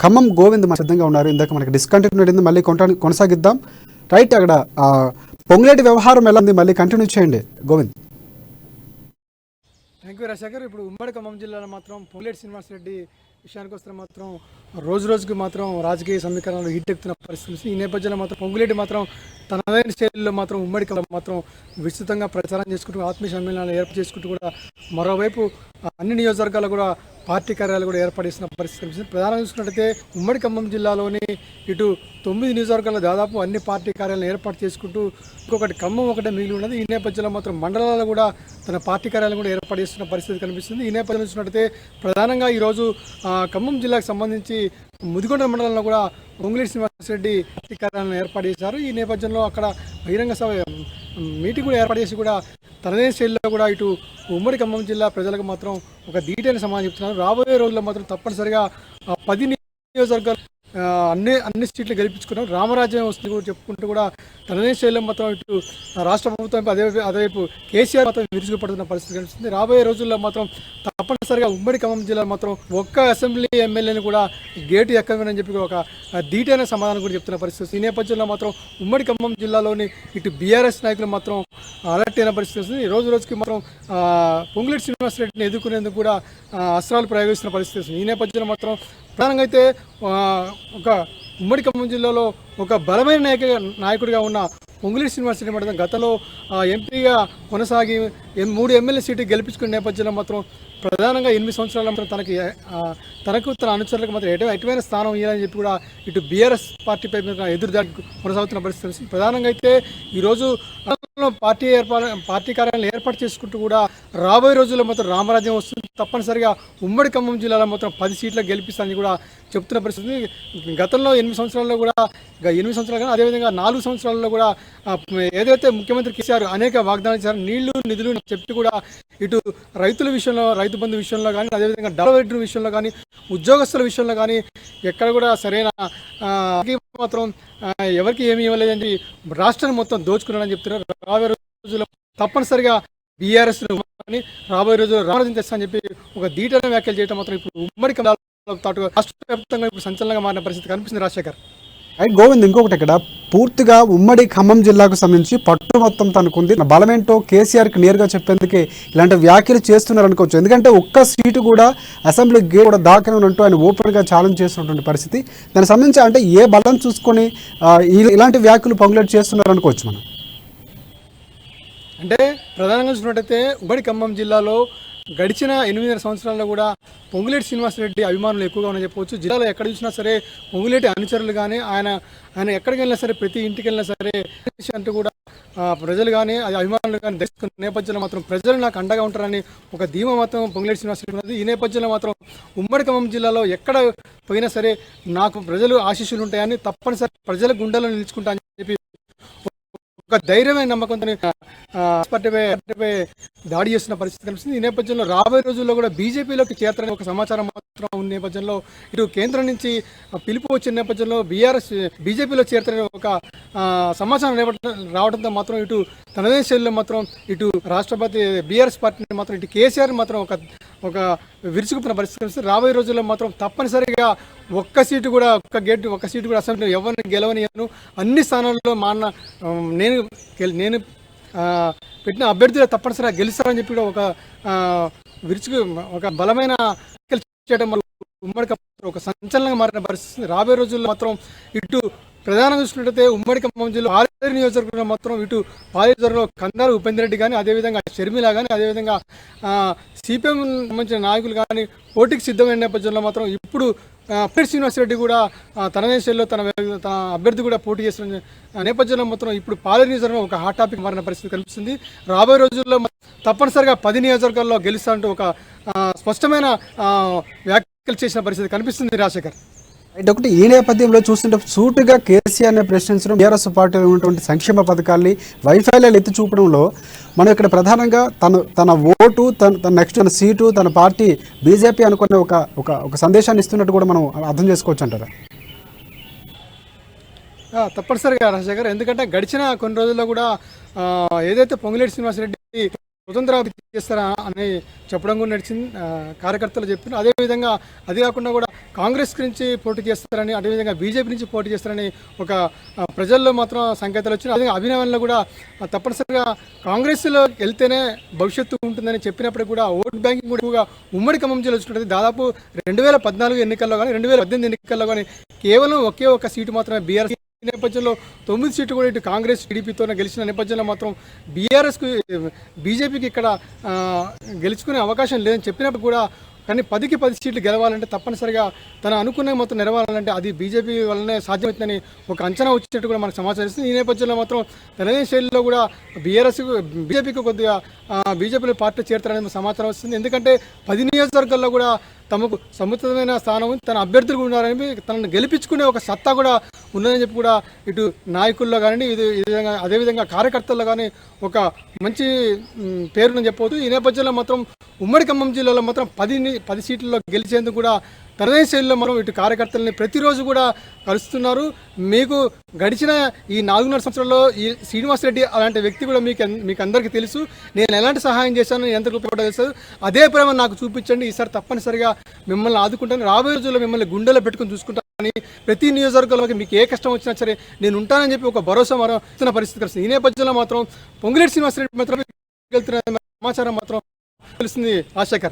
ఖమ్మం గోవింద్ మన సిద్ధంగా ఉన్నారు. ఇందాక మనకి డిస్కంటిన్యూ అయింది, మళ్ళీ కొనసాగిద్దాం. రైట్, అక్కడ పొంగులేటి వ్యవహారం ఎలా ఉంది, మళ్ళీ కంటిన్యూ చేయండి గోవింద్. Thank you Rajasekhar. ఇప్పుడు ఉమ్మడి ఖమ్మం జిల్లాలో మాత్రం పొంగులేటి శ్రీనివాసరెడ్డి విషయానికి వస్తే మాత్రం రోజు రోజుకి మాత్రం రాజకీయ సమీకరణలు హీటెక్కుతున్న పరిస్థితి. ఈ నేపథ్యంలో మాత్రం పొంగులేటి మాత్రం తనదైన శైలిలో మాత్రం ఉమ్మడి మాత్రం విస్తృతంగా ప్రచారం చేసుకుంటూ ఆత్మీయ సమ్మేళనాలు ఏర్పాటు చేసుకుంటూ కూడా మరోవైపు అన్ని నియోజకవర్గాలు కూడా పార్టీ కార్యాలయాలు కూడా ఏర్పాటు చేసిన పరిస్థితి కనిపిస్తుంది. ప్రధానంగా చూసుకున్నట్టయితే ఉమ్మడి ఖమ్మం జిల్లాలోని ఇటు 9 నియోజకవర్గాల్లో దాదాపు అన్ని పార్టీ కార్యాలయాలను ఏర్పాటు చేసుకుంటూ ఇంకొకటి ఖమ్మం ఒకటే మిగిలి ఉన్నది. ఈ నేపథ్యంలో మాత్రం మండలాలు కూడా తన పార్టీ కార్యాలయం కూడా ఏర్పాటు చేస్తున్న పరిస్థితి కనిపిస్తుంది. ఈ నేపథ్యంలో చూసినట్టయితే ప్రధానంగా ఈరోజు ఖమ్మం జిల్లాకు సంబంధించి ముదిగొండ మండలంలో కూడా పొంగులేటి శ్రీనివాసరెడ్డి పార్టీ కార్యాలయాలను ఏర్పాటు చేశారు. ఈ నేపథ్యంలో అక్కడ బహిరంగ సభ మీటింగ్ కూడా ఏర్పాటు చేసి కూడా తనదైన శైలిలో కూడా ఇటు ఉమ్మడి ఖమ్మం జిల్లా ప్రజలకు మాత్రం ఒక ధీటైన సమాధానం చెప్తున్నారు. రాబోయే రోజుల్లో మాత్రం తప్పనిసరిగా 10 నియోజకవర్గాలు అన్ని సీట్లు గెలిపించుకున్నాం, రామరాజ్యం వస్తుంది కూడా చెప్పుకుంటూ కూడా తనదైన శైలిలో మాత్రం ఇటు రాష్ట్ర ప్రభుత్వం అదేవైపు కేసీఆర్ మాత్రం విరుచుకుపడుతున్న పరిస్థితి కనిపిస్తుంది. రాబోయే రోజుల్లో మాత్రం తప్పనిసరిగా ఉమ్మడి ఖమ్మం జిల్లా మాత్రం ఒక్క అసెంబ్లీ ఎమ్మెల్యేని కూడా గేటు ఎక్కమని చెప్పి ఒక ధీటైన సమాధానం కూడా చెప్తున్న పరిస్థితి. ఈ నేపథ్యంలో మాత్రం ఉమ్మడి ఖమ్మం జిల్లాలోని ఇటు బీఆర్ఎస్ నాయకులు మాత్రం అలర్ట్ అయిన పరిస్థితి వస్తుంది. రోజు రోజుకి మాత్రం పొంగులేటి శ్రీనివాసరెడ్డిని ఎదుర్కొనేందుకు కూడా అస్త్రాలు ప్రయోగిస్తున్న పరిస్థితి వస్తుంది. ఈ నేపథ్యంలో మాత్రం ప్రధానంగా అయితే ఒక ఉమ్మడి ఖమ్మం జిల్లాలో ఒక బలమైన నాయకుడిగా ఉన్న పొంగులేటి శ్రీనివాసరెడ్డి మాత్రం గతంలో ఎంపీగా కొనసాగి 3 ఎమ్మెల్యే సీటు గెలిపించుకునే నేపథ్యంలో మాత్రం ప్రధానంగా 8 సంవత్సరాల మాత్రం తనకు తన అనుచరులకు మాత్రం ఎటువంటి స్థానం ఇవ్వాలని చెప్పి కూడా ఇటు బీఆర్ఎస్ పార్టీపై ఎదురుదాడి కొనసాగుతున్న పరిస్థితి. ప్రధానంగా అయితే ఈరోజు పార్టీ కార్యాలయాలు ఏర్పాటు చేసుకుంటూ కూడా రాబోయే రోజుల్లో మాత్రం రామరాజ్యం వస్తుంది, తప్పనిసరిగా ఉమ్మడి ఖమ్మం జిల్లాలో మాత్రం 10 సీట్లకు గెలిపిస్తానని కూడా చెప్తున్న పరిస్థితి. గతంలో 8 సంవత్సరాల్లో కూడా 8 సంవత్సరాలు కానీ అదేవిధంగా 4 సంవత్సరాల్లో కూడా ఏదైతే ముఖ్యమంత్రి కేసీఆర్ అనేక వాగ్దానాలు చేశారు, నీళ్లు నిధులు చెప్పి కూడా ఇటు రైతుల విషయంలో, రైతు బంధు విషయంలో కానీ అదేవిధంగా డెవలప్మెంట్ విషయంలో కానీ ఉద్యోగస్తుల విషయంలో కానీ ఎక్కడ కూడా సరైన మాత్రం ఎవరికి ఏమి ఇవ్వలేదని రాష్ట్రాన్ని మొత్తం దోచుకున్నాడని చెప్తున్నారు. రాబోయే రోజుల్లో తప్పనిసరిగా బీఆర్ఎస్ రాబోయే రోజుల్లో రామరాజ్యం తెస్తానని చెప్పి ఒక ధీటైన వ్యాఖ్యలు చేయడం మాత్రం ఇప్పుడు ఉమ్మడి రాష్ట్ర వ్యాప్తంగా ఇప్పుడు సంచలనంగా మారిన పరిస్థితి కనిపిస్తుంది. రాజశేఖర్ రైట్ గోవింద్, ఇంకొకటి ఇక్కడ పూర్తిగా ఉమ్మడి ఖమ్మం జిల్లాకు సంబంధించి పట్టు మొత్తం తనకుంది, బలమేంటో కేసీఆర్కి నేరుగా చెప్పేందుకే ఇలాంటి వ్యాఖ్యలు చేస్తున్నారు అనుకోవచ్చు. ఎందుకంటే ఒక్క సీటు కూడా అసెంబ్లీ గేట్ కూడా దాకనంటూ ఆయన ఓపెన్గా ఛాలెంజ్ చేస్తున్నటువంటి పరిస్థితి. దానికి సంబంధించి అంటే ఏ బలం చూసుకొని ఇలాంటి వ్యాఖ్యలు పొంగులేటి చేస్తున్నారు అనుకోవచ్చు మనం. అంటే ప్రధానంగా చూసినట్టయితే ఉమ్మడి ఖమ్మం జిల్లాలో గడిచిన 8 సంవత్సరాల్లో కూడా పొంగులేటి శ్రీనివాసరెడ్డి అభిమానులు ఎక్కువగా ఉన్నాయని చెప్పవచ్చు. జిల్లాలో ఎక్కడ చూసినా సరే పొంగులేటి అనుచరులు కానీ ఆయన ఎక్కడికి వెళ్ళినా సరే ప్రతి ఇంటికి వెళ్ళినా సరే అంటూ కూడా ప్రజలు కానీ అభిమానులు కానీ దర్శిస్తున్న నేపథ్యంలో మాత్రం ప్రజలు నాకు అండగా ఉంటారని ఒక ధీమా మాత్రం పొంగులేటి శ్రీనివాసరెడ్డి ఉన్నది. ఈ నేపథ్యంలో మాత్రం ఉమ్మడి ఖమ్మం జిల్లాలో ఎక్కడ పోయినా సరే నాకు ప్రజలు ఆశీస్సులు ఉంటాయని, తప్పనిసరి ప్రజల గుండెల్లో నిలుచుకుంటా అని చెప్పి ఒక ధైర్యమైన నమ్మకంతో పార్టీపై దాడి చేస్తున్న పరిస్థితి కనిపిస్తుంది. ఈ నేపథ్యంలో రాబోయే రోజుల్లో కూడా బీజేపీలోకి చేరతారని ఒక సమాచారం మాత్రం ఉన్న నేపథ్యంలో ఇటు కేంద్రం నుంచి పిలుపు వచ్చిన నేపథ్యంలో బీజేపీలో చేరతారని ఒక సమాచారం రావడంతో మాత్రం ఇటు తనదైన శైలిలో మాత్రం ఇటు రాష్ట్రపతి బీఆర్ఎస్ పార్టీని మాత్రం ఇటు కేసీఆర్ మాత్రం ఒక విరుచుకున్న పరిస్థితి కనిపిస్తుంది. రాబోయే రోజుల్లో మాత్రం తప్పనిసరిగా ఒక్క సీటు కూడా అసెంబ్లీ ఎవరిని గెలవనియను, అన్ని స్థానాల్లో నేను పెట్టిన అభ్యర్థులు తప్పనిసరిగా గెలుస్తారని చెప్పి కూడా ఒక బలమైన చేయడం వల్ల ఉమ్మడి ఒక సంచలనంగా మారిన పరిస్థితి. రాబోయే రోజుల్లో మాత్రం ఇటు ప్రధానంగా చూసినట్టయితే ఉమ్మడి ఖమ్మం జిల్లా పాలేరు నియోజకవర్గంలో మాత్రం ఇటు పాలేరు నియోజకవర్గంలో కందారు ఉపేందర్ రెడ్డి కానీ అదేవిధంగా షర్మిల కానీ అదేవిధంగా సిపిఎం సంబంధించిన నాయకులు కానీ పోటీకి సిద్ధమైన నేపథ్యంలో మాత్రం ఇప్పుడు పొంగులేటి శ్రీనివాసరెడ్డి కూడా తన శైలిలో తన అభ్యర్థి కూడా పోటీ చేస్తున్న నేపథ్యంలో మాత్రం ఇప్పుడు పాలేరు నియోజకవర్గం ఒక హాట్ టాపిక్ మారిన పరిస్థితి కనిపిస్తుంది. రాబోయే రోజుల్లో తప్పనిసరిగా 10 నియోజకవర్గాల్లో గెలుస్తానంటూ ఒక స్పష్టమైన వ్యాఖ్యలు చేసిన పరిస్థితి కనిపిస్తుంది. రాజశేఖర్ ఒకటి ఈ నేపథ్యంలో చూస్తుంటే సూటుగా కేసీఆర్ని ప్రశ్నించడం, టీఆర్ఎస్ పార్టీలో ఉన్నటువంటి సంక్షేమ పథకాల్ని వైఫల్యాలు ఎత్తి చూపడంలో మనం ఇక్కడ ప్రధానంగా తన ఓటు తన నెక్స్ట్ తన సీటు తన పార్టీ బీజేపీ అనుకునే ఒక సందేశాన్ని ఇస్తున్నట్టు కూడా మనం అర్థం చేసుకోవచ్చు అంటారా? తప్పనిసరిగా రాజశేఖర్, ఎందుకంటే గడిచిన కొన్ని రోజుల్లో కూడా ఏదైతే పొంగులేటి శ్రీనివాసరెడ్డి స్వతంత్ర చేస్తారా అని చెప్పడం కూడా నడిచింది, కార్యకర్తలు చెప్పిన. అదేవిధంగా అది కాకుండా కూడా కాంగ్రెస్ నుంచి పోటీ చేస్తారని, అదేవిధంగా బీజేపీ నుంచి పోటీ చేస్తారని ఒక ప్రజల్లో మాత్రం సంకేతాలు వచ్చినాయి. అదే అభినవన్లో కూడా తప్పనిసరిగా కాంగ్రెస్లో వెళ్తేనే భవిష్యత్తు ఉంటుందని చెప్పినప్పుడు కూడా ఓట్ బ్యాంకింగ్ కూడా ఎక్కువగా ఉమ్మడి ఖమ్మం జిల్లా వచ్చినట్టు దాదాపు 2014 ఎన్నికల్లో కానీ 2018 ఎన్నికల్లో కానీ కేవలం ఒకే ఒక సీటు మాత్రమే బీఆర్ఎస్. ఈ నేపథ్యంలో 9 సీట్లు కూడా ఇటు కాంగ్రెస్ టీడీపీతోనే గెలిచిన నేపథ్యంలో మాత్రం బీఆర్ఎస్కు బీజేపీకి ఇక్కడ గెలుచుకునే అవకాశం లేదని చెప్పినప్పుడు కూడా కానీ 10కి 10 సీట్లు గెలవాలంటే తప్పనిసరిగా తన అనుకున్న మొత్తం నెరవేరాలంటే అది బీజేపీ వల్లనే సాధ్యమవుతుందని ఒక అంచనా వచ్చినట్టు కూడా మనకు సమాచారం ఇస్తుంది. ఈ నేపథ్యంలో మాత్రం తెలంగాణ శైలిలో కూడా బీజేపీకి కొద్దిగా బీజేపీలో పార్టీ చేరుతారనే సమాచారం వస్తుంది. ఎందుకంటే 10 నియోజకవర్గాల్లో కూడా తమకు సముచితమైన స్థానం ఉంది, తన అభ్యర్థులు కూడా ఉన్నారని, తనను గెలిపించుకునే ఒక సత్తా కూడా ఉన్నదని చెప్పి కూడా ఇటు నాయకుల్లో కానీ ఇది విధంగా అదేవిధంగా కార్యకర్తల్లో కానీ ఒక మంచి పేరుని చెప్పవచ్చు. ఈ నేపథ్యంలో మాత్రం ఉమ్మడి ఖమ్మం జిల్లాలో మాత్రం 10 సీట్లలో గెలిచేందుకు కూడా తనదైన శైలిలో మనం ఇటు కార్యకర్తలని ప్రతిరోజు కూడా కలుస్తున్నారు. మీకు గడిచిన ఈ 4.5 సంవత్సరాల్లో ఈ శ్రీనివాసరెడ్డి అలాంటి వ్యక్తి కూడా మీకు అందరికీ తెలుసు. నేను ఎలాంటి సహాయం చేశాను, ఎంత రూపాయలు తెలుసు, అదే ప్రేమ నాకు చూపించండి, ఈసారి తప్పనిసరిగా మిమ్మల్ని ఆదుకుంటాను, రాబోయే రోజుల్లో మిమ్మల్ని గుండెలో పెట్టుకుని చూసుకుంటానని ప్రతి నియోజకవర్గంలో మీకు ఏ కష్టం వచ్చినా సరే నేను ఉంటానని చెప్పి ఒక భరోసా ఇస్తున్న పరిస్థితి కలిసింది. ఈ నేపథ్యంలో మాత్రం పొంగులేటి శ్రీనివాసరెడ్డి మాత్రం వెళ్తున్న సమాచారం మాత్రం తెలుస్తుంది. రాజశేఖర్.